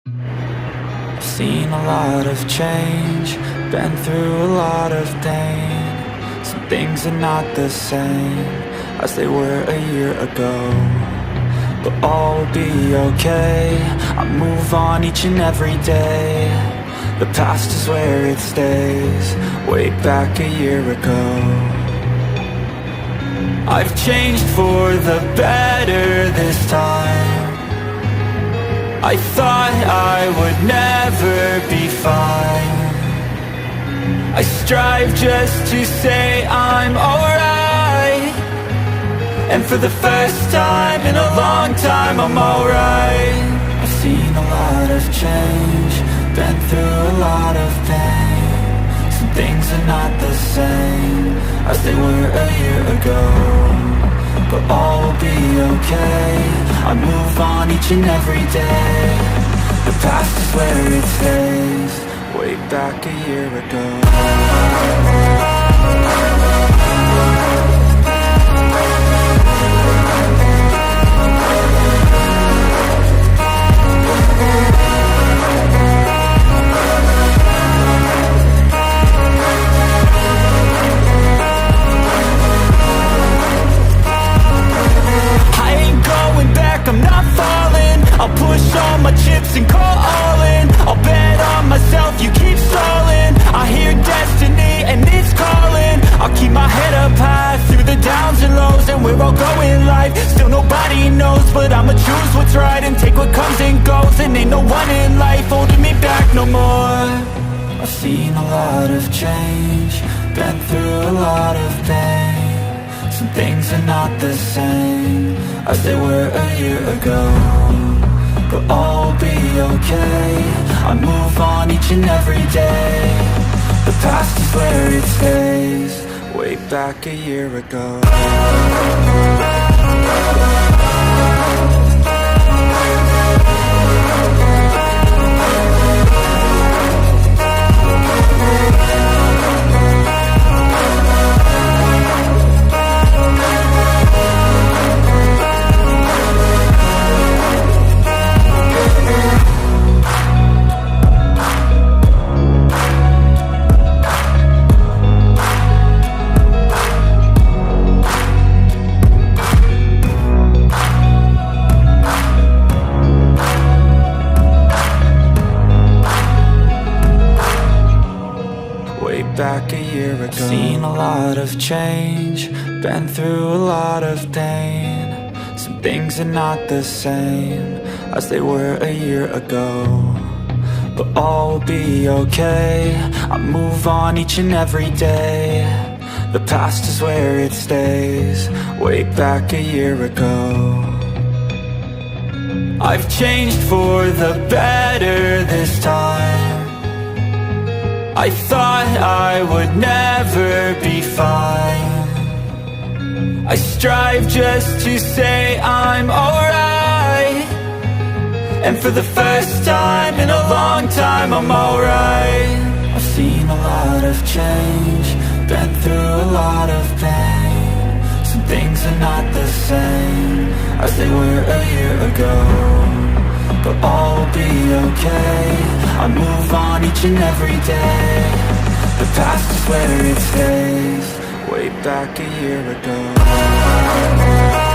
I've seen a lot of change, been through a lot of pain. Some things are not the same as they were a year ago, but all will be okay. I move on each and every day. The past is where it stays, way back a year ago. I've changed for the better this time. I thought I would never be fine. I strive just to say I'm alright, and for the first time in a long time I'm alright. I've seen a lot of change, been through a lot of pain. Some things are not the same as they were a year ago, but all will be okay. I move on each and every day. The past is where it stays, way back a year ago. I'm not falling, I'll push all my chips and call all in. I'll bet on myself, you keep stalling. I hear destiny and it's calling. I'll keep my head up high through the downs and lows, and we're all going life. Still nobody knows, but I'ma choose what's right and take what comes and goes. And ain't no one in life holding me back no more. I've seen a lot of change, been through a lot of pain. Some things are not the same as they were a year ago, but all will be okay. I move on each and every day. The past is where it stays, way back a year ago. Back a year ago. Seen a lot of change, been through a lot of pain. Some things are not the same as they were a year ago, but all will be okay. I move on each and every day. The past is where it stays, way back a year ago. I've changed for the better this time. I thought I would never be fine. I strive just to say I'm alright, and for the first time in a long time I'm alright. I've seen a lot of change, been through a lot of pain. Some things are not the same as they were a year ago, but all will be okay. I move on each and every day. The past is where it stays, way back a year ago.